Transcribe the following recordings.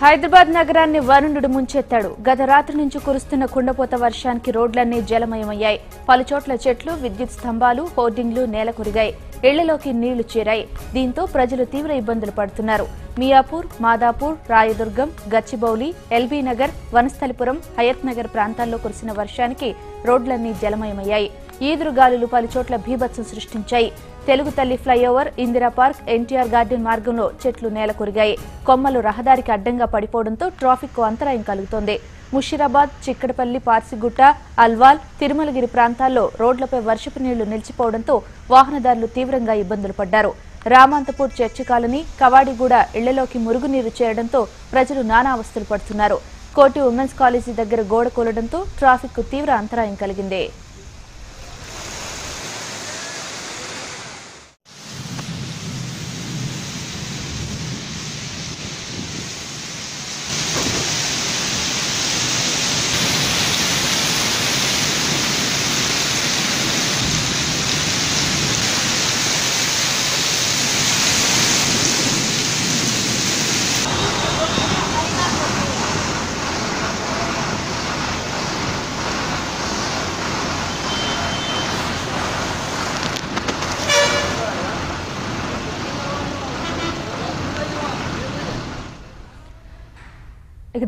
హైదరాబాద్ నగరాన్ని వరుణుడు ముంచెత్తాడు. గత రాత్రి నుంచి కురుస్తున్న కుండపోత వర్షానికి రోడ్లన్నీ జలమయమయ్యాయి. పలుచోట్ల చెట్లు, విద్యుత్ స్తంభాలు, హోర్డింగ్లు నేలకొరిగాయి. ఇళ్లలోకి నీళ్లు చేరాయి. దీంతో ప్రజలు తీవ్ర ఇబ్బందులు పడుతున్నారు. మియాపూర్, మాదాపూర్, రాయదుర్గం, గచ్చిబౌలి, ఎల్బీ నగర్, వనస్థలిపురం, హయత్ నగర్ ప్రాంతాల్లో కురిసిన వర్షానికి రోడ్లన్నీ జలమయమయ్యాయి. ఈదురుగాలులు పలుచోట్ల బీభత్సం సృష్టించాయి. తెలుగు తల్లి flyover, Indira park, NTR garden మార్గంలో చెట్లు నేలకొరిగాయి. కొమ్మలు రహదారికి అడ్డంగా పడిపోవడంతో ట్రాఫిక్ కు అంతరాయం కలుగుతోంది. ముషీరాబాద్, చిక్కడపల్లి, పార్సిగుట్ట, అల్వాల్, తిరుమలగిరి ప్రాంతాల్లో రోడ్లపై వర్షపు నీళ్లు నిలిచిపోవడంతో వాహనదారులు తీవ్రంగా ఇబ్బందులు పడ్డారు. రామాంతపూర్, చర్చి కాలనీ, కవాడిగూడ ఇళ్లలోకి మురుగునీరు చేరడంతో ప్రజలు నానా అవస్థలు పడుతున్నారు. కోటి ఉమెన్స్ కాలేజీ దగ్గర గోడ కూలడంతో ట్రాఫిక్ కు తీవ్ర అంతరాయం కలిగింది.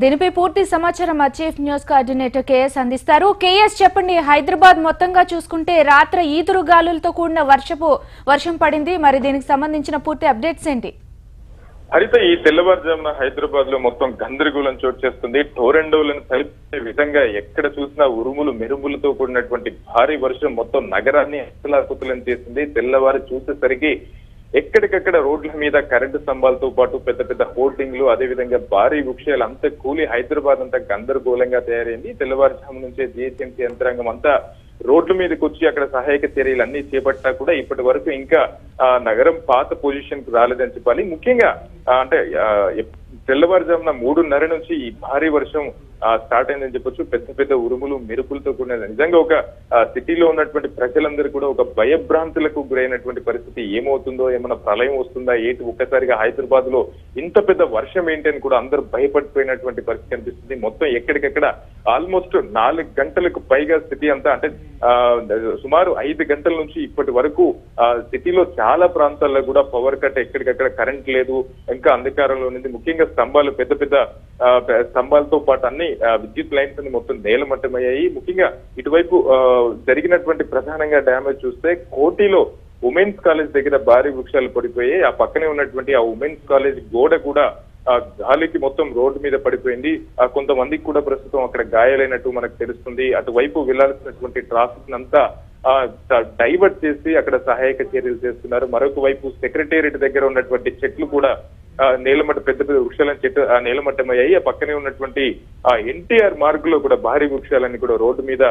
దీనిపై పూర్తి సమాచారం మా చీఫ్ న్యూస్ కోఆర్డినేటర్ కేఎస్ అందిస్తారు. కేఎస్, చెప్పండి, హైదరాబాద్ మొత్తంగా చూసుకుంటే రాత్రి ఈదురు గాలులతో కూడిన వర్షం పడింది. మరి దీనికి సంబంధించిన పూర్తి అప్డేట్స్ ఏంటి? హరిత, ఈ తెల్లవారుజామున హైదరాబాద్ లో మొత్తం గందరగోళం చోటు చేస్తుంది. టోరెండోలను తలిపే విధంగా ఎక్కడ చూసినా ఉరుములు మెరుపులతో కూడినటువంటి భారీ వర్షం మొత్తం నగరాన్ని అసలాకుతలం చేసింది. తెల్లవారు చూసేసరికి ఎక్కడికక్కడ రోడ్ల మీద కరెంటు స్తంభాలతో పాటు పెద్ద పెద్ద హోర్డింగ్లు, అదేవిధంగా భారీ వృక్షాలు అంతా కూలి హైదరాబాద్ అంతా గందరగోళంగా తయారైంది. తెల్లవారుజాము నుంచే జీహెచ్ఎంసీ యంత్రాంగం అంతా రోడ్ల మీదకి వచ్చి అక్కడ సహాయక చర్యలు అన్ని చేపట్టినా కూడా ఇప్పటి వరకు ఇంకా నగరం పాత పొజిషన్ కు రాలేదని చెప్పాలి. ముఖ్యంగా అంటే తెల్లవారుజామున 3:30 నుంచి ఈ భారీ వర్షం స్టార్ట్ అయిందని చెప్పొచ్చు. పెద్ద పెద్ద ఉరుములు మెరుపులతో కూడిన నిజంగా ఒక సిటీలో ఉన్నటువంటి ప్రజలందరూ కూడా ఒక భయభ్రాంతులకు గురైనటువంటి పరిస్థితి. ఏమవుతుందో, ఏమైనా ప్రళయం వస్తుందా ఏంటి, ఒక్కసారిగా హైదరాబాద్ లో ఇంత పెద్ద వర్షం ఏంటి అని కూడా అందరూ భయపడిపోయినటువంటి పరిస్థితి కనిపిస్తుంది. మొత్తం ఎక్కడికక్కడ ఆల్మోస్ట్ 4 గంటలకు పైగా సిటీ అంతా, అంటే సుమారు 5 గంటల నుంచి ఇప్పటి వరకు సిటీలో చాలా ప్రాంతాల్లో కూడా పవర్ కట్, ఎక్కడికక్కడ కరెంట్ లేదు, ఇంకా అంధకారంలో ఉంది. ముఖ్యంగా స్తంభాలు, పెద్ద పెద్ద స్తంభాలతో పాటు అన్ని విద్యుత్ లైన్స్ అన్ని మొత్తం నేలమట్టమయ్యాయి. ముఖ్యంగా ఇటువైపు జరిగినటువంటి ప్రధానంగా డ్యామేజ్ చూస్తే కోటిలో ఉమెన్స్ కాలేజ్ దగ్గర భారీ వృక్షాలు పడిపోయాయి. ఆ పక్కనే ఉన్నటువంటి ఆ ఉమెన్స్ కాలేజ్ గోడ కూడా గాలికి మొత్తం రోడ్డు మీద పడిపోయింది. కొంతమందికి కూడా ప్రస్తుతం అక్కడ గాయాలైనట్టు మనకు తెలుస్తుంది. అటువైపు వెళ్లాల్సినటువంటి ట్రాఫిక్ అంతా డైవర్ట్ చేసి అక్కడ సహాయక చర్యలు చేస్తున్నారు. మరొక వైపు సెక్రటేరియట్ దగ్గర ఉన్నటువంటి చెట్లు కూడా నేలమట్ట, పెద్ద పెద్ద వృక్షాలను చెట్టు నేలమట్టమయ్యాయి. ఆ పక్కనే ఉన్నటువంటి ఎన్టీఆర్ మార్గులో కూడా భారీ వృక్షాలన్నీ కూడా రోడ్డు మీద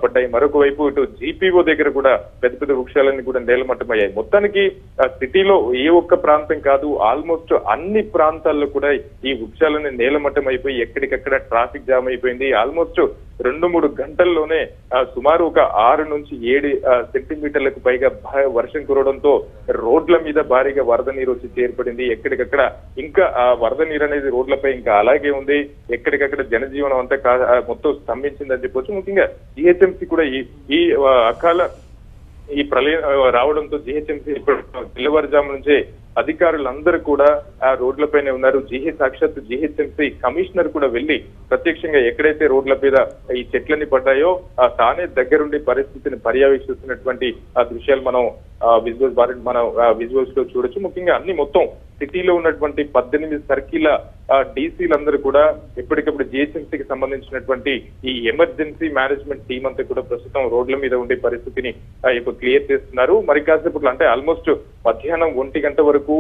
పడ్డాయి. మరొక వైపు ఇటు జీపీఓ దగ్గర కూడా పెద్ద పెద్ద వృక్షాలన్నీ కూడా నేలమట్టమయ్యాయి. మొత్తానికి సిటీలో ఏ ఒక్క ప్రాంతం కాదు, ఆల్మోస్ట్ అన్ని ప్రాంతాల్లో కూడా ఈ వృక్షాలన్నీ నేలమట్టం అయిపోయి ఎక్కడికక్కడ ట్రాఫిక్ జామ్ అయిపోయింది. ఆల్మోస్ట్ 2-3 గంటల్లోనే సుమారు ఒక 6 నుంచి 7 సెంటీమీటర్లకు పైగా వర్షం కురవడంతో రోడ్ల మీద భారీగా వరద నీరు వచ్చి చేర్పడింది. ఎక్కడికక్కడ ఇంకా వరద నీరు అనేది రోడ్లపై ఇంకా అలాగే ఉంది. ఎక్కడికక్కడ జనజీవనం అంతా మొత్తం స్తంభించిందని చెప్పొచ్చు. ముఖ్యంగా జీహెచ్ఎంసీ కూడా ఈ అకాల ఈ ప్రళయం రావడంతో జీహెచ్ఎంసీ తెల్లవారుజాము నుంచే అధికారులందరూ కూడా ఆ రోడ్లపైనే ఉన్నారు. సాక్షాత్ జీహెచ్ఎంసీ కమిషనర్ కూడా వెళ్లి ప్రత్యక్షంగా ఎక్కడైతే రోడ్ల మీద ఈ చెట్లన్నీ పడ్డాయో తానే దగ్గరుండి పరిస్థితిని పర్యవేక్షిస్తున్నటువంటి ఆ దృశ్యాలు మనం విజువల్స్ లో చూడొచ్చు. ముఖ్యంగా అన్ని మొత్తం సిటీలో ఉన్నటువంటి 18 సర్కిల్ డీసీలందరూ కూడా ఎప్పటికప్పుడు జీహెచ్ఎంసీకి సంబంధించినటువంటి ఈ ఎమర్జెన్సీ మేనేజ్మెంట్ టీం అంతా కూడా ప్రస్తుతం రోడ్ల మీద ఉండే పరిస్థితిని క్లియర్ చేస్తున్నారు. మరి కాసేపట్లో, అంటే ఆల్మోస్ట్ మధ్యాహ్నం 1 గంట వరకు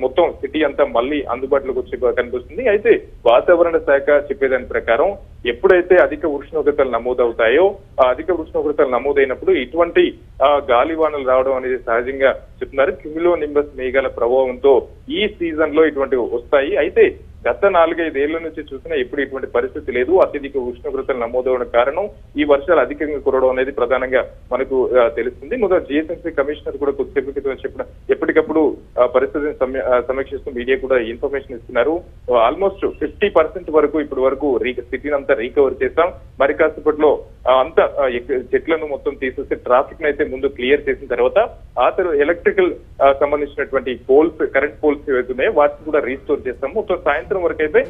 మొత్తం సిటీ అంతా మళ్ళీ అందుబాటులోకి వచ్చే కనిపిస్తుంది. అయితే వాతావరణ శాఖ చెప్పేదాని ప్రకారం ఎప్పుడైతే అధిక ఉష్ణోగ్రతలు నమోదవుతాయో, ఆ అధిక ఉష్ణోగ్రతలు నమోదైనప్పుడు ఇటువంటి గాలివానలు రావడం అనేది సహజంగా చెప్తున్నారు. క్యూమిలో నింబస్ మేఘాల ప్రభావంతో ఈ సీజన్ లో ఇటువంటి వస్తాయి. అయితే గత 4-5 ఏళ్ల నుంచి చూసినా ఎప్పుడు ఇటువంటి పరిస్థితి లేదు. అత్యధిక ఉష్ణోగ్రతలు నమోదవడం కారణం ఈ వర్షాలు అధికంగా కురవడం అనేది ప్రధానంగా మనకు తెలుస్తుంది. మొదట జిహెచ్ఎంసీ కమిషనర్ కూడా కొద్దిసేపు క్రితం చెప్పిన ఎప్పటికప్పుడు పరిస్థితిని సమీక్షిస్తూ మీడియా కూడా ఇన్ఫర్మేషన్ ఇస్తున్నారు. ఆల్మోస్ట్ 50% వరకు ఇప్పటి వరకు సిటీని అంతా రీకవర్ చేస్తాం. మరి కాసేపట్లో అంతా చెట్లను మొత్తం తీసేసి ట్రాఫిక్ ని అయితే ముందు క్లియర్ చేసిన తర్వాత ఆ తర్వాత ఎలక్ట్రికల్ సంబంధించినటువంటి పోల్స్, కరెంట్ పోల్స్ ఏవైతున్నాయో వాటిని కూడా రీస్టోర్ చేస్తాము. మొత్తం సాయంత్రం వరకు అయితే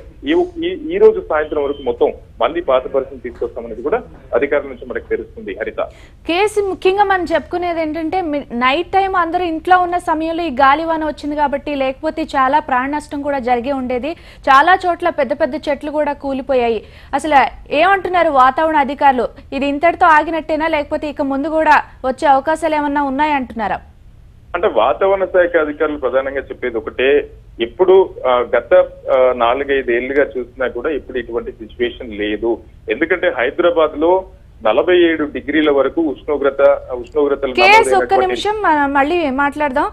ఈ రోజు సాయంత్రం వరకు మొత్తం మళ్ళీ పాత పరిస్థితిని తీసుకొస్తామనేది కూడా అధికారుల నుంచి మనకు తెలుస్తుంది. హరిత, కేసు ముఖ్యంగా మనం చెప్పుకునేది ఏంటంటే నైట్ టైం అందరూ ఇంట్లో ఉన్న సమయంలో ఈ గాలివాన వచ్చింది కాబట్టి, లేకపోతే చాలా ప్రాణ నష్టం కూడా జరిగే ఉండేది. చాలా చోట్ల పెద్ద పెద్ద చెట్లు కూడా కూలిపోయాయి. అసలు ఏమంటున్నారు వాతావరణ అధికారులు? ఇది ఇంతటితో ఆగినట్టేనా, లేకపోతే ఇక ముందు కూడా వచ్చే అవకాశాలు ఏమన్నా ఉన్నాయంటున్నారా? అంటే వాతావరణ శాఖ అధికారులు ప్రధానంగా చెప్పేది ఒకటే, ఎప్పుడు గత 4-5 ఏళ్లుగా చూసినా కూడా ఇప్పుడు ఇటువంటి సిచ్యువేషన్ లేదు. ఎందుకంటే హైదరాబాద్ లో 47 డిగ్రీల వరకు ఉష్ణోగ్రతలు ఒక్క నిమిషం మళ్ళీ మాట్లాడదాం.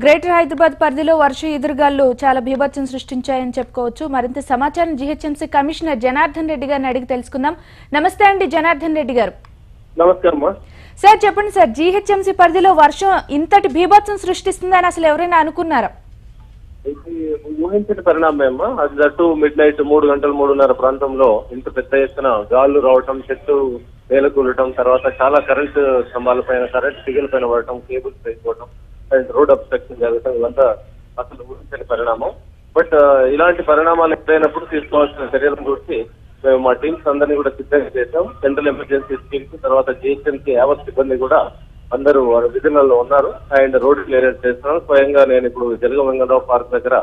గ్రేటర్ హైదరాబాద్ పరిధిలో వర్ష ఎదురుగాలు చాలా బీభత్సం సృష్టించాయని చెప్పుకోవచ్చు. మరింత సమాచారం జిహెచ్ఎంసీ కమిషనర్ జనార్దన్ రెడ్డి గారిని అడిగి తెలుసుకుందాం. నమస్తే అండి జనార్దన్ రెడ్డి గారు. నమస్కారం సార్, చెప్పండి సార్, జిహెచ్ఎంసీ పరిధిలో వర్షం ఇంతటి బీభత్సం సృష్టిస్తుందని అసలు ఎవరైనా అనుకున్నారా? ఊహించిన పరిణామం. అది దట్టు మిడ్ నైట్ 3 గంటలు 3:30 ప్రాంతంలో ఇంత పెద్ద ఎత్తున గాళ్లు రావటం, చెట్టు నేలకూలటం, తర్వాత చాలా కరెంటు స్తంభాల పైన, కరెంట్ తీగల పైన పడటం, కేబుల్స్ అయిపోవడం, అండ్ రోడ్ అబ్స్ట్రక్షన్ జరగటం, ఇవంతా అసలు ఊహించని పరిణామం. బట్ ఇలాంటి పరిణామాలు ఎప్పుడైనప్పుడు తీసుకోవాల్సిన చర్యలను గురించి మేము మా టీమ్స్ అందరినీ కూడా సిద్ధంగా చేశాం. సెంట్రల్ ఎమర్జెన్సీ టీమ్స్, తర్వాత జిహెచ్ఎంసీ యావత్ సిబ్బంది కూడా అందరూ వారి విధులలో ఉన్నారు. అండ్ రోడ్ క్లియరెన్స్ చేస్తున్నాం. స్వయంగా నేను ఇప్పుడు జలగమంగళరావు పార్క్ దగ్గర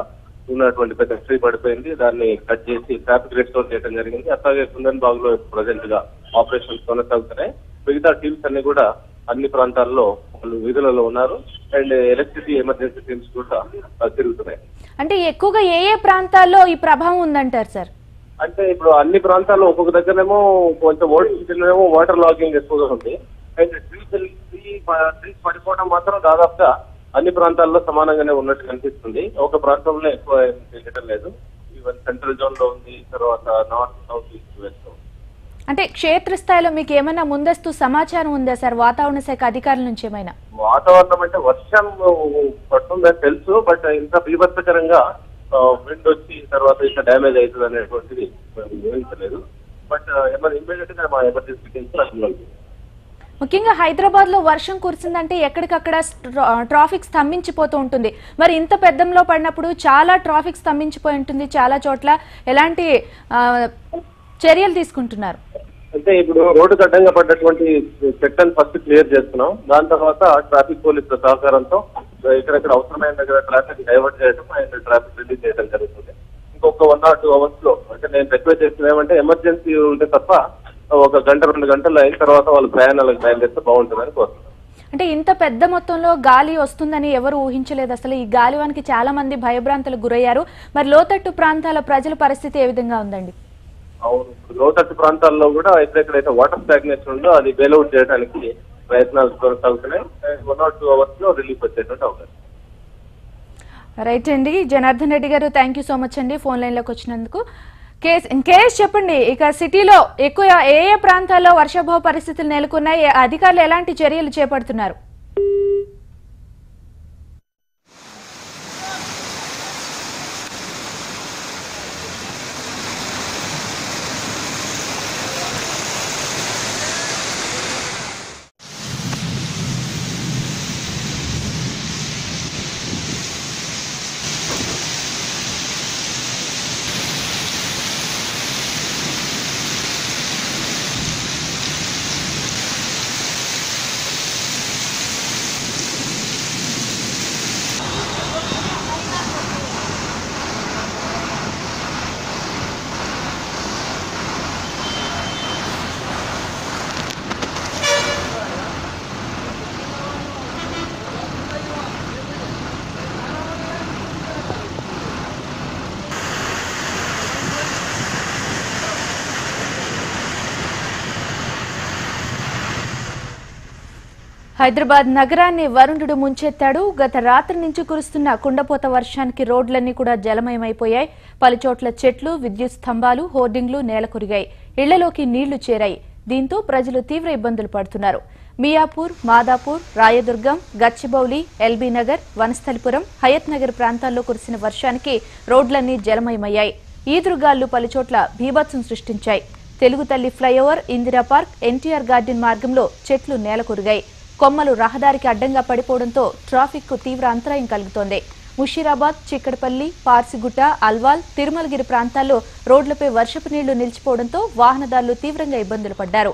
ఉన్నటువంటి పెద్ద ట్రీ పడిపోయింది, దాన్ని కట్ చేసి ట్రాఫిక్ రెస్టోర్ చేయడం జరిగింది. అట్లాగే కుందన్ బాగ్ లో ప్రజెంట్ గా ఆపరేషన్స్ కొనసాగుతున్నాయి. మిగతా టీమ్స్ అన్ని కూడా అన్ని ప్రాంతాల్లో వాళ్ళు విధులలో ఉన్నారు. అండ్ ఎలక్ట్రిసిటీ ఎమర్జెన్సీ టీమ్స్ కూడా తిరుగుతున్నాయి. అంటే ఎక్కువగా ఏ ప్రాంతాల్లో ఈ ప్రభావం ఉందంటారు సార్? అంటే ఇప్పుడు అన్ని ప్రాంతాల్లో ఒక్కొక్క దగ్గరేమో కొంచెం వాటర్ లాగింగ్ ఎక్కువగా ఉంది. అండ్ ట్రీస్ పడిపోవడం మాత్రం దాదాపుగా అన్ని ప్రాంతాల్లో సమానంగానే ఉన్నట్టు కనిపిస్తుంది. ఒక ప్రాంతంలో ఎక్కువ తెలియటం లేదు. ఈవెన్ సెంట్రల్ జోన్ లో ఉంది, తర్వాత నార్త్, సౌత్, ఈస్ట్, వెస్ట్. అంటే క్షేత్రస్థాయిలో మీకు ఏమైనా ముందస్తు సమాచారం ఉందా సార్ వాతావరణ శాఖ అధికారుల నుంచి? ఏమైనా వాతావరణం అంటే వర్షం పడుతుందని తెలుసు, బట్ ఇంత బీభత్సకరంగా విండ్ వచ్చి తర్వాత ఇంకా డ్యామేజ్ అవుతుంది అనేటువంటిది ఊహించలేదు. బట్ ఇమీడియట్ గా మా ఎమర్జెన్సీ టీమ్స్ ముఖ్యంగా హైదరాబాద్ లో వర్షం కురిసిందంటే ఎక్కడికక్కడ ట్రాఫిక్ స్తంభించిపోతూ ఉంటుంది. మరి ఇంత పెద్దంలో పడినప్పుడు చాలా ట్రాఫిక్ స్తంభించిపోయి ఉంటుంది. చాలా చోట్ల ఎలాంటి చర్యలు తీసుకుంటున్నారు? అంటే ఇప్పుడు రోడ్డుకు అడ్డంగా పడ్డటువంటి చెట్లను ఫస్ట్ క్లియర్ చేస్తున్నాం. దాని తర్వాత ట్రాఫిక్ పోలీసుల సహకారంతో ఇక్కడెక్కడ అవసరమైన దగ్గర ట్రాఫిక్ డైవర్ట్ చేయడం అండ్ ట్రాఫిక్ రిలీజ్ చేయడం జరుగుతుంది. ఇంకొక 1 or 2 hours లో, అంటే నేను రిక్వెస్ట్ చేస్తున్నా ఏమంటే ఎమర్జెన్సీ ఉంటే తప్ప 1 గంట 2 గంటలు అయిన తర్వాత వాళ్ళు ప్రయాణాలకు బయలుదేరితే బాగుంటుందని కోరుతున్నాను. అంటే ఇంత పెద్ద మొత్తంలో గాలి వస్తుందని ఎవరు ఊహించలేదు. అసలు ఈ గాలివానికి చాలా మంది భయభ్రాంతులకు గురయ్యారు. మరి లోతట్టు ప్రాంతాల ప్రజల పరిస్థితి ఏ విధంగా ఉందండి? అవును, లోతట్టు ప్రాంతాల్లో కూడా ఎక్కడెక్కడైతే వాటర్ స్టాగ్నేషన్ ఉందో అది బెయిల్అవుట్ చేయడానికి ప్రయత్నాలు కొనసాగుతున్నాయి. 1 or 2 hours లో రిలీఫ్ వచ్చేటువంటి అవకాశం. రైట్ అండి, జనార్దన్ రెడ్డి గారు, థ్యాంక్ యూ సో మచ్ అండి ఫోన్ లైన్ లోకి వచ్చినందుకు. కేస్ చెప్పండి, ఇక సిటీలో ఎక్కువ ఏ ప్రాంతాల్లో వర్షాభావ పరిస్థితులు నెలకొన్నాయి, అధికారులు ఎలాంటి చర్యలు చేపడుతున్నారు? హైదరాబాద్ నగరాన్ని వరుణుడు ముంచెత్తాడు. గత రాత్రి నుంచి కురుస్తున్న కుండపోత వర్షానికి రోడ్లన్నీ కూడా జలమయమైపోయాయి. పలుచోట్ల చెట్లు, విద్యుత్ స్తంభాలు, హోర్డింగ్లు నేలకొరిగాయి. ఇళ్లలోకి నీళ్లు చేరాయి. దీంతో ప్రజలు తీవ్ర ఇబ్బందులు పడుతున్నారు. మియాపూర్, మాదాపూర్, రాయదుర్గం, గచ్చిబౌలి, ఎల్బీ నగర్, వనస్థలిపురం, హయత్ నగర్ ప్రాంతాల్లో కురిసిన వర్షానికి రోడ్లన్నీ జలమయమయ్యాయి. ఈదురుగాళ్లు పలుచోట్ల బీభత్సం సృష్టించాయి. తెలుగు తల్లి flyover, Indira park, NTR garden మార్గంలో చెట్లు నేలకొరిగాయి. కొమ్మలు రహదారికి అడ్డంగా పడిపోవడంతో ట్రాఫిక్ కు తీవ్ర అంతరాయం కలుగుతోంది. ముషీరాబాద్, చిక్కడపల్లి, పార్సిగుట్ట, అల్వాల్, తిరుమలగిరి ప్రాంతాల్లో రోడ్లపై వర్షపు నీళ్లు నిలిచిపోవడంతో వాహనదారులు తీవ్రంగా ఇబ్బందులు పడ్డారు.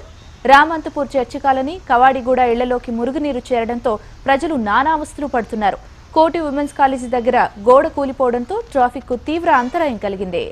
రామంతపూర్ చర్చి కాలనీ, కవాడిగూడ ఇళ్లలోకి మురుగునీరు చేరడంతో ప్రజలు నానావస్థలు పడుతున్నారు. కోటి ఉమెన్స్ కాలేజీ దగ్గర గోడ కూలిపోవడంతో ట్రాఫిక్ కు తీవ్ర అంతరాయం కలిగింది.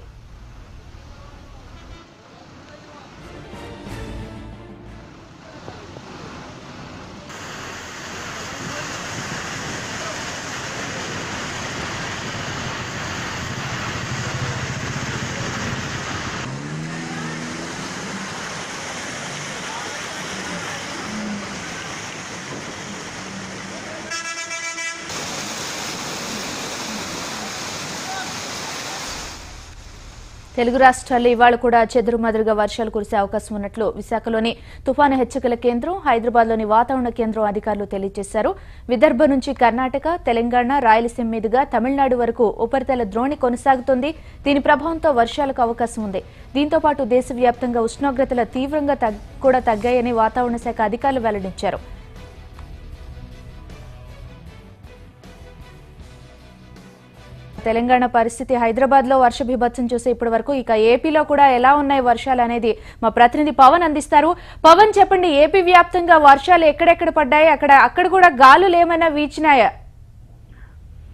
తెలుగు రాష్ట్రాల్లో ఇవాళ కూడా చెదురుమదురుగా వర్షాలు కురిసే అవకాశం ఉన్నట్లు విశాఖలోని తుఫాను హెచ్చరికల కేంద్రం, హైదరాబాద్లోని వాతావరణ కేంద్రం అధికారులు తెలియజేశారు. విదర్భ నుంచి కర్ణాటక, తెలంగాణ, రాయలసీమ మీదుగా తమిళనాడు వరకు ఉపరితల ద్రోణి కొనసాగుతోంది. దీని ప్రభావంతో వర్షాలకు అవకాశం ఉంది. దీంతో పాటు దేశవ్యాప్తంగా ఉష్ణోగ్రతల తీవ్రంగా కూడా తగ్గాయని వాతావరణ శాఖ అధికారులు వెల్లడించారు. తెలంగాణ పరిస్థితి, హైదరాబాద్ లో వర్ష బీభత్సం చూసే ఇప్పటి వరకు, ఇక ఏపీలో కూడా ఎలా ఉన్నాయి వర్షాలు అనేది మా ప్రతినిధి పవన్ అందిస్తారు. పవన్, చెప్పండి, ఏపీ వ్యాప్తంగా వర్షాలు ఎక్కడెక్కడ పడ్డాయి, అక్కడ కూడా గాలులు ఏమైనా వీచినాయా?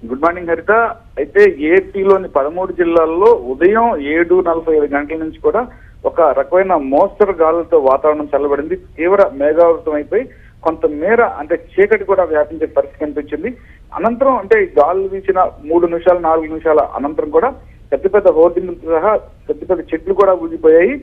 గుడ్ మార్నింగ్ హరిత. అయితే ఏపీలోని 13 జిల్లాల్లో ఉదయం 7:45 గంటల నుంచి కూడా ఒక రకమైన మోస్తరు గాలులతో వాతావరణం చల్లబడింది. తీవ్ర మేఘావృతం అయిపోయి కొంత మేర అంటే చీకటి కూడా వ్యాపించే పరిస్థితి కనిపించింది. అనంతరం అంటే గాలు వీచిన 3 నిమిషాలు 4 నిమిషాల అనంతరం కూడా పెద్ద పెద్ద హోర్డింగ్లతో సహా పెద్ద పెద్ద చెట్లు కూడా ఊగిపోయాయి.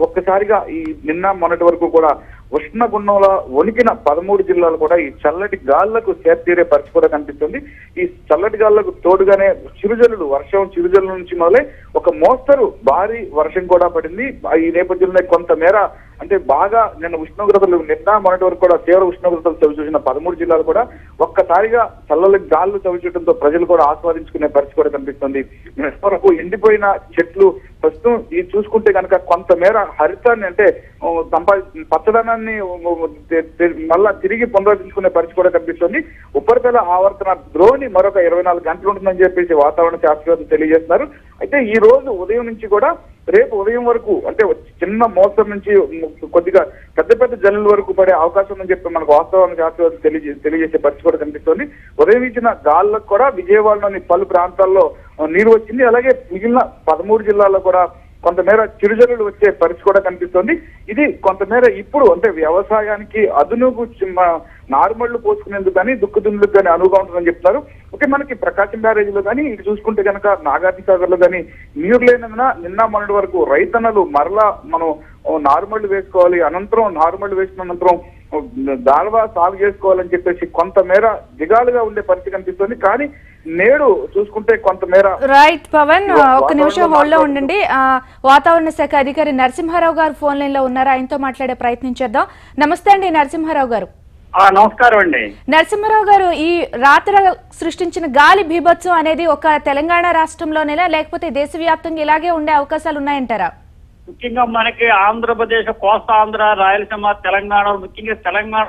ఒక్కసారిగా ఈ నిన్న మొన్నటి వరకు కూడా ఉష్ణగుండంలో వణికిన 13 జిల్లాలు కూడా ఈ చల్లటి గాళ్లకు చేర్తీరే పరిస్థితి కూడా కనిపిస్తుంది. ఈ చల్లటి గాళ్లకు తోడుగానే చిరుజల్లు నుంచి మొదలై ఒక మోస్తరు భారీ వర్షం కూడా పడింది. ఈ నేపథ్యంలో కొంత మేర అంటే బాగా నిన్న ఉష్ణోగ్రతలు నిన్న మొన్నటి వరకు కూడా తీవ్ర ఉష్ణోగ్రతలు చవిచూసిన 13 జిల్లాలు కూడా ఒక్కసారిగా చల్లటి గాళ్లు చవిచూయడంతో ప్రజలు కూడా ఆస్వాదించుకునే పరిస్థితి కూడా కనిపిస్తుంది. వరకు ఎండిపోయిన చెట్లు ప్రస్తుతం ఇది చూసుకుంటే కనుక కొంతమేర హరితాన్ని అంటే పచ్చదనాన్ని మళ్ళా తిరిగి పునరుద్ధరించుకునే పరిస్థితి కూడా కనిపిస్తుంది. ఉపరితల ఆవర్తన ద్రోణి మరొక 24 గంటలు ఉంటుందని చెప్పేసి వాతావరణ శాస్త్రవేత్తలు తెలియజేస్తున్నారు. అయితే ఈ రోజు ఉదయం నుంచి కూడా రేపు ఉదయం వరకు అంటే చిన్న మోస్తరు నుంచి కొద్దిగా పెద్ద పెద్ద జల్లుల వరకు పడే అవకాశం ఉందని చెప్పి మనకు వాతావరణ శాస్త్రవేత్తలు తెలియజేసే పరిస్థితి కూడా కనిపిస్తుంది. ఉదయం ఇచ్చిన గాలులకు కూడా విజయవాడలోని పలు ప్రాంతాల్లో నీరు వచ్చింది. అలాగే మిగిలిన 13 జిల్లాల్లో కూడా కొంతమేర చిరుజల్లులు వచ్చే పరిస్థితి కూడా కనిపిస్తుంది. ఇది కొంతమేర ఇప్పుడు అంటే వ్యవసాయానికి అదునుకు నార్మళ్లు పోసుకునేందుకు కానీ దుక్కుదుందులకు కానీ అనువుగా ఉంటుందని చెప్తున్నారు. ఓకే, మనకి ప్రకాశం బ్యారేజీలో కానీ ఇటు చూసుకుంటే కనుక నాగార్జున సాగర్ లో కానీ నీరు లేనందున నిన్న మొన్నటి వరకు రైతన్నలు మరలా మనం నార్మళ్లు వేసుకోవాలి, అనంతరం నార్మళ్లు వేసిన అనంతరం దాల్వా సాగు చేసుకోవాలని చెప్పేసి కొంతమేర దిగాలుగా ఉండే పరిస్థితి కనిపిస్తుంది. కానీ నేడు చూసుకుంటే కొంతమేర రైట్. పవన్, ఒక నిమిషం హోల్డ్ లో ఉండండి. వాతావరణ శాఖ అధికారి నరసింహారావు గారు ఫోన్ లైన్ లో ఉన్నారు, ఆయనతో మాట్లాడే ప్రయత్నం చేద్దాం. నమస్తే అండి నరసింహారావు గారు. నమస్కారం అండి. నరసింహారావు గారు, ఈ రాత్రి సృష్టించిన గాలి బీభత్సం అనేది ఒక తెలంగాణ రాష్ట్రంలోనేలా లేకపోతే దేశవ్యాప్తంగా ఇలాగే ఉండే అవకాశాలు ఉన్నాయంటారా? ముఖ్యంగా మనకి ఆంధ్రప్రదేశ్, కోస్తా ఆంధ్ర, రాయలసీమ, తెలంగాణ, ముఖ్యంగా తెలంగాణ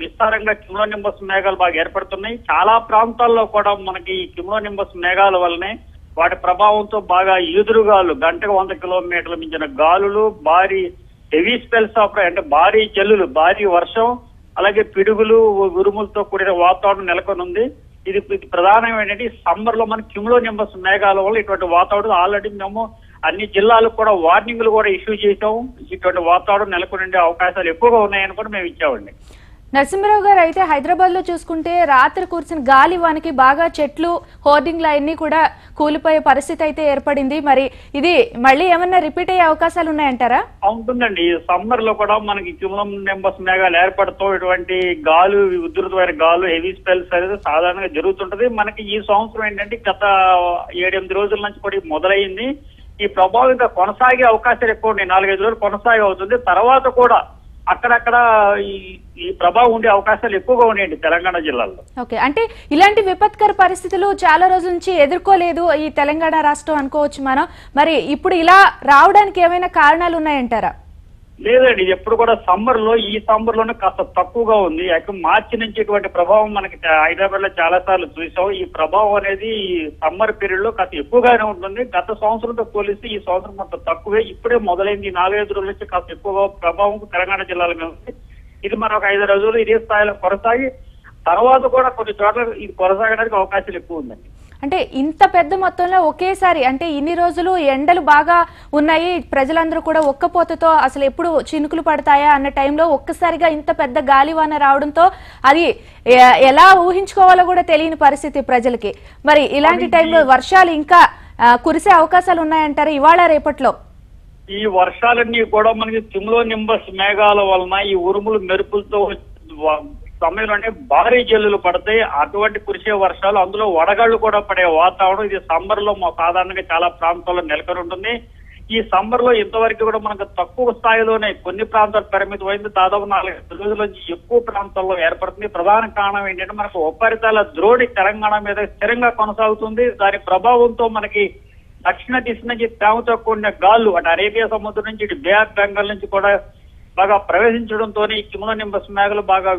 విస్తారంగా క్యూములోనింబస్ మేఘాలు బాగా ఏర్పడుతున్నాయి. చాలా ప్రాంతాల్లో కూడా మనకి ఈ క్యూములోనింబస్ మేఘాల వల్లనే వాటి ప్రభావంతో బాగా ఈదురుగాలు గంటకు 100 కిలోమీటర్ల మించిన గాలులు, భారీ హెవీ స్పెల్స్ ఆఫ్ అంటే భారీ జల్లులు, భారీ వర్షం, అలాగే పిడుగులు, ఉరుములతో కూడిన వాతావరణం నెలకొని ఉంది. ఇది ప్రధానమైనది సమ్మర్ లో మన క్యూములోనింబస్ మేఘాల వల్ల ఇటువంటి వాతావరణం ఆల్రెడీ మేము అన్ని జిల్లాలకు కూడా వార్నింగ్లు కూడా ఇష్యూ చేసాం. ఇటువంటి వాతావరణం నెలకొని ఉండే అవకాశాలు ఎక్కువగా ఉన్నాయని కూడా మేము ఇచ్చామండి. నరసింహరావు గారు, అయితే హైదరాబాద్ లో చూసుకుంటే రాత్రి కురిసిన గాలి వానికి బాగా చెట్లు హోర్డింగ్లు అన్ని కూడా కూలిపోయే పరిస్థితి అయితే ఏర్పడింది. మరి ఇది మళ్ళీ ఏమన్నా రిపీట్ అయ్యే అవకాశాలు ఉన్నాయంటారా? ఉంటుందండి. ఈ సమ్మర్ లో కూడా మనకి క్యూములం నింబస్ మేఘాలు ఏర్పడుతూ ఇటువంటి గాలు, ఉధృతమైన గాలు, హెవీ స్పెల్స్ అనేది సాధారణంగా జరుగుతుంటది. మనకి ఈ సంవత్సరం ఏంటంటే గత 7-8 రోజుల నుంచి కూడా మొదలైంది. ఈ ప్రభావం ఇంకా కొనసాగే అవకాశాలు ఎక్కువ ఉన్నాయి. 4-5 రోజులు కొనసాగే అవుతుంది. తర్వాత కూడా అక్కడక్కడ ఈ ప్రభావం ఉండే అవకాశాలు ఎక్కువగా ఉన్నాయండి తెలంగాణ జిల్లాలో. ఓకే, అంటే ఇలాంటి విపత్కర పరిస్థితులు చాలా రోజుల నుంచి ఎదుర్కోలేదు ఈ తెలంగాణ రాష్ట్రం అనుకోవచ్చు మనం. మరి ఇప్పుడు ఇలా రావడానికి ఏమైనా కారణాలు ఉన్నాయంటారా? లేదండి, ఇది ఎప్పుడు కూడా ఈ సమ్మర్ లోనే కాస్త తక్కువగా ఉంది. మార్చి నుంచి ఇటువంటి ప్రభావం మనకి హైదరాబాద్ లో చాలా సార్లు చూసాం. ఈ ప్రభావం అనేది ఈ సమ్మర్ పీరియడ్ లో కాస్త ఎక్కువగానే ఉంటుంది. గత సంవత్సరంతో పోలిస్తే ఈ సంవత్సరం కొంత తక్కువే. ఇప్పుడే మొదలైంది. 4-5 రోజుల నుంచి కాస్త ఎక్కువగా ప్రభావం తెలంగాణ జిల్లాల మీద ఉంది. ఇది మనకు 5 రోజులు ఇదే స్థాయిలో కొనసాగి తర్వాత కూడా కొన్ని చోట్ల ఇది కొనసాగడానికి అవకాశాలు ఎక్కువ ఉందండి. అంటే ఇంత పెద్ద మొత్తంలో ఒకేసారి, అంటే ఇన్ని రోజులు ఎండలు బాగా ఉన్నాయి, ప్రజలందరూ కూడా ఒక్కపోతతో అసలు ఎప్పుడు చినుకులు పడతాయా అన్న టైంలో ఒక్కసారిగా ఇంత పెద్ద గాలివాన రావడంతో అది ఎలా ఊహించుకోవాలో కూడా తెలియని పరిస్థితి ప్రజలకి. మరి ఇలాంటి టైంలో వర్షాలు ఇంకా కురిసే అవకాశాలు ఉన్నాయంటారు ఇవాళ రేపట్లో? ఈ వర్షాలన్నీ కూడా మనకి క్యూములో నింబస్ మేఘాల వలన ఈ ఉరుములు మెరుపులతో సమయంలోనే భారీ జల్లులు పడతాయి. అటువంటి కురిసే వర్షాలు, అందులో వడగాళ్లు కూడా పడే వాతావరణం ఇది సమ్మర్ లో సాధారణంగా చాలా ప్రాంతాల్లో నెలకొని ఉంటుంది. ఈ సమ్మర్ లో ఇంతవరకు కూడా మనకు తక్కువ స్థాయిలోనే కొన్ని ప్రాంతాలు పరిమితమైంది. దాదాపు 4-5 రోజుల నుంచి ఎక్కువ ప్రాంతాల్లో ఏర్పడుతుంది. ప్రధాన కారణం ఏంటంటే మనకు ఉపరితల ద్రోణి తెలంగాణ మీద స్థిరంగా కొనసాగుతుంది. దాని ప్రభావంతో మనకి దక్షిణ దిశ నుంచి తేమతో కూడిన గాలు అటు అరేబియా సముద్రం నుంచి ఇటు బే ఆఫ్ బెంగాల్ నుంచి కూడా బాగా ప్రవేశించడంతో ఈ క్యూములో నింబస్ మేఘాలు బాగా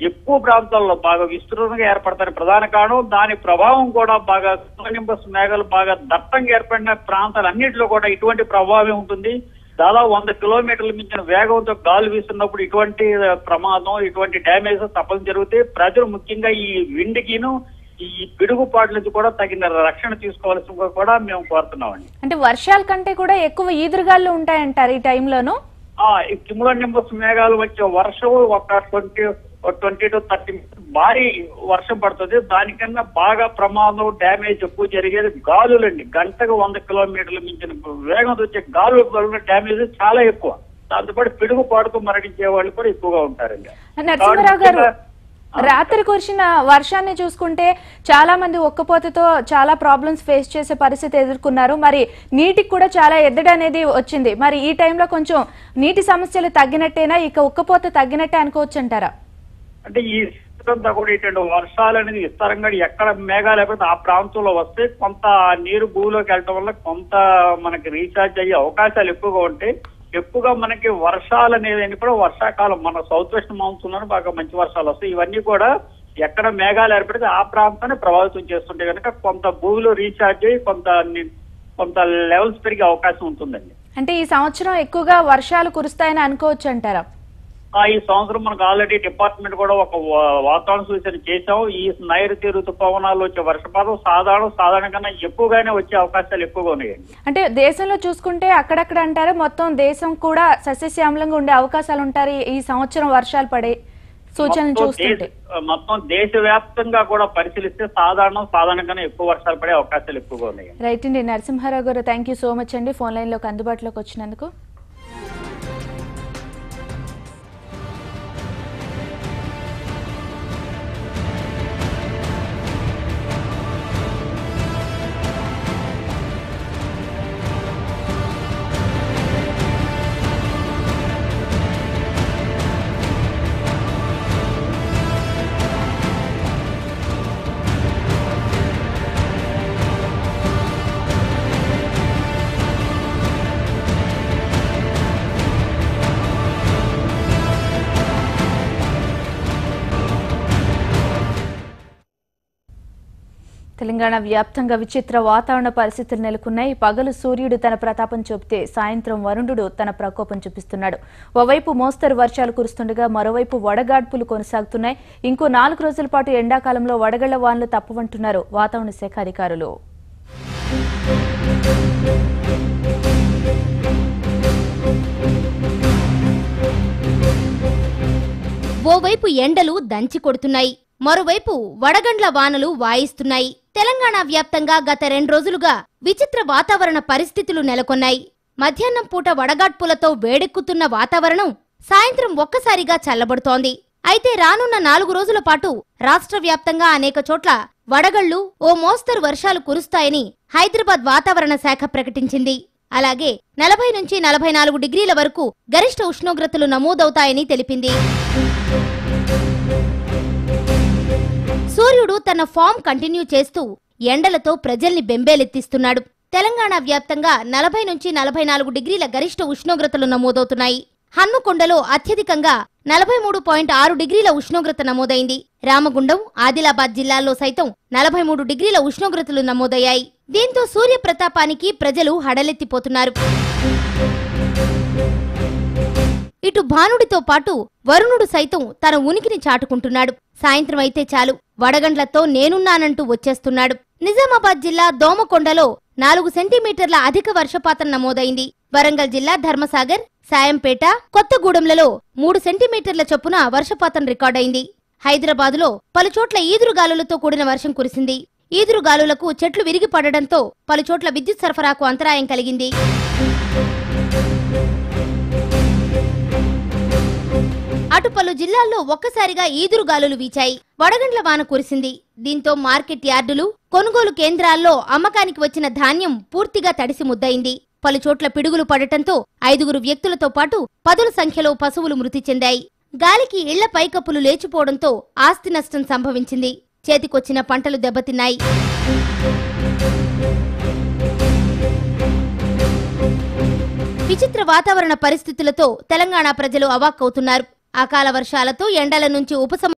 ఎక్కువ ప్రాంతాల్లో బాగా విస్తృతంగా ఏర్పడతాయి. ప్రధాన కారణం దాని ప్రభావం కూడా బాగా క్యూములో నింబస్ మేఘాలు బాగా దట్టంగా ఏర్పడిన ప్రాంతాలన్నింటిలో కూడా ఇటువంటి ప్రభావం ఉంటుంది. దాదాపు 100 కిలోమీటర్ల మించిన వేగంతో గాలి వీస్తున్నప్పుడు ఇటువంటి ప్రమాదం, ఇటువంటి డ్యామేజ్ తప్పని జరుగుతాయి. ప్రజలు ముఖ్యంగా ఈ విండ్కిను ఈ పిడుగుపాట్ల నుంచి కూడా తగిన రక్షణ తీసుకోవాల్సి కూడా మేము కోరుతున్నామండి. అంటే వర్షాల కంటే కూడా ఎక్కువ ఈదురుగాళ్ళు ఉంటాయంటారు ఈ టైంలోను? ఈ క్యూములో నింబస్ మేఘాలు వచ్చే వర్షం ఒక 20 to 30 భారీ వర్షం పడుతుంది. దానికన్నా బాగా ప్రమాదం, డ్యామేజ్ ఎక్కువ జరిగేది గాలులండి. గంటకు 100 కిలోమీటర్ల మించిన వేగంతో వచ్చే గాలు డ్యామేజ్ చాలా ఎక్కువ. దాంతోపాటు పిడుగు పాడుతూ మరణించే వాళ్ళు కూడా ఎక్కువగా ఉంటారండి. నరసింహరావు గారు, రాత్రి కురిసిన వర్షాన్ని చూసుకుంటే చాలా మంది ఒక్కపోతతో చాలా ప్రాబ్లమ్స్ ఫేస్ చేసే పరిస్థితి ఎదుర్కొన్నారు. మరి నీటికి కూడా చాలా ఎద్దడి అనేది వచ్చింది. మరి ఈ టైంలో కొంచెం నీటి సమస్యలు తగ్గినట్టేనా, ఇక ఒక్కపోత తగ్గినట్టే అనుకోవచ్చు అంటారా? అంటే ఈ అంతా కూడా ఇటువంటి వర్షాలు అనేది విస్తారంగా ఎక్కడ మేఘాలు అయిపోతే ఆ ప్రాంతంలో వస్తే కొంత నీరు భూమిలోకి వెళ్ళటం వల్ల కొంత మనకి రీఛార్జ్ అయ్యే అవకాశాలు ఎక్కువగా ఉంటాయి. ఎక్కువగా మనకి వర్షాలు అనేది కూడా వర్షాకాలం మన సౌత్ వెస్ట్ మాన్సూన్ బాగా మంచి వర్షాలు వస్తాయి. ఇవన్నీ కూడా ఎక్కడ మేఘాలు ఏర్పడితే ఆ ప్రాంతాన్ని ప్రభావితం చేస్తుంటే కనుక కొంత భూమిలో రీఛార్జ్ అయ్యి కొంత లెవెల్స్ పెరిగే అవకాశం ఉంటుందండి. అంటే ఈ సంవత్సరం ఎక్కువగా వర్షాలు కురుస్తాయని అనుకోవచ్చు అంటారా? ఈ సంవత్సరం మనకు ఆల్రెడీ డిపార్ట్మెంట్ కూడా ఒక వాతావరణ సూచన చేశాం. ఈ నైరుతి ఋతుపవనాలు వచ్చే వర్షపాతం సాధారణ కన్నా ఎక్కువగానే వచ్చే అవకాశాలు ఎక్కువగా ఉన్నాయండి. అంటే దేశంలో చూసుకుంటే అక్కడక్కడ అంటారు మొత్తం దేశం కూడా సస్యశ్యామలంగా ఉండే అవకాశాలు ఉంటారు ఈ సంవత్సరం వర్షాలు పడే సూచనలు చూస్తుంటే. మొత్తం దేశవ్యాప్తంగా కూడా పరిశీలిస్తే సాధారణ కన్నా ఎక్కువ వర్షాలు పడే అవకాశాలు ఎక్కువగా ఉన్నాయి. రైట్ అండి. నరసింహారావు గారు, థ్యాంక్ యూ సో మచ్ అండి ఫోన్ లైన్ లోకి అందుబాటులోకి వచ్చినందుకు. తెలంగాణ వ్యాప్తంగా విచిత్ర వాతావరణ పరిస్థితులు నెలకొన్నాయి. పగలు సూర్యుడు తన ప్రతాపం చూపితే సాయంత్రం వరుణుడు తన ప్రకోపం చూపిస్తున్నాడు. ఓవైపు మోస్తరు వర్షాలు కురుస్తుండగా మరోవైపు వడగాడ్పులు కొనసాగుతున్నాయి. ఇంకో 4 రోజుల పాటు ఎండాకాలంలో వడగళ్ల వానలు తప్పవంటున్నారు వాతావరణ శాఖ అధికారులు. ఓవైపు ఎండలు దంచి కొడుతున్నాయి, మరోవైపు వడగండ్ల వానలు వాయిస్తున్నాయి. తెలంగాణ వ్యాప్తంగా గత 2 రోజులుగా విచిత్ర వాతావరణ పరిస్థితులు నెలకొన్నాయి. మధ్యాహ్నం పూట వడగాడ్పులతో వేడెక్కుతున్న వాతావరణం సాయంత్రం ఒక్కసారిగా చల్లబడుతోంది. అయితే రానున్న 4 రోజుల పాటు రాష్ట్ర వ్యాప్తంగా అనేక చోట్ల వడగళ్లు, ఓ మోస్తరు వర్షాలు కురుస్తాయని హైదరాబాద్ వాతావరణ శాఖ ప్రకటించింది. అలాగే 40 నుంచి 44 డిగ్రీల వరకు గరిష్ట ఉష్ణోగ్రతలు నమోదవుతాయని తెలిపింది. సూర్యుడు తన ఫామ్ కంటిన్యూ చేస్తూ ఎండలతో ప్రజల్ని బెంబేలెత్తిస్తున్నాడు. తెలంగాణ వ్యాప్తంగా 40 నుంచి 44 డిగ్రీల గరిష్ట ఉష్ణోగ్రతలు నమోదవుతున్నాయి. హన్మకొండలో అత్యధికంగా 43.6 డిగ్రీల ఉష్ణోగ్రత నమోదైంది. రామగుండం, ఆదిలాబాద్ జిల్లాల్లో సైతం 43 డిగ్రీల ఉష్ణోగ్రతలు నమోదయ్యాయి. దీంతో సూర్యప్రతాపానికి ప్రజలు హడలెత్తిపోతున్నారు. ఇటు భానుడితో పాటు వరుణుడు సైతం తన ఉనికిని చాటుకుంటున్నాడు. సాయంత్రం అయితే చాలు వడగండ్లతో నేనున్నానంటూ వచ్చేస్తున్నాడు. నిజామాబాద్ జిల్లా దోమకొండలో 4 సెంటీమీటర్ల అధిక వర్షపాతం నమోదైంది. వరంగల్ జిల్లా ధర్మసాగర్, సాయంపేట, కొత్తగూడెంలలో 3 సెంటీమీటర్ల చొప్పున వర్షపాతం రికార్డైంది. హైదరాబాదులో పలుచోట్ల ఈదురుగాలులతో కూడిన వర్షం కురిసింది. ఈదురుగాలులకు చెట్లు విరిగి పడడంతో పలుచోట్ల విద్యుత్ సరఫరాకు అంతరాయం కలిగింది. అటు పలు జిల్లాల్లో ఒక్కసారిగా ఈదురుగాలులు వీచాయి. వడగండ్ల వాన కురిసింది. దీంతో మార్కెట్ యార్డులు, కొనుగోలు కేంద్రాల్లో అమ్మకానికి వచ్చిన ధాన్యం పూర్తిగా తడిసి ముద్దయింది. పలుచోట్ల పిడుగులు పడటంతో 5 వ్యక్తులతో పాటు 10 సంఖ్యలో పశువులు మృతి చెందాయి. గాలికి ఇళ్ల పైకప్పులు లేచిపోవడంతో ఆస్తి నష్టం సంభవించింది. చేతికొచ్చిన పంటలు దెబ్బతిన్నాయి. విచిత్ర వాతావరణ పరిస్థితులతో తెలంగాణ ప్రజలు అవాక్కవుతున్నారు. అకాల వర్షాలతో ఎండల నుంచి ఉపశమనం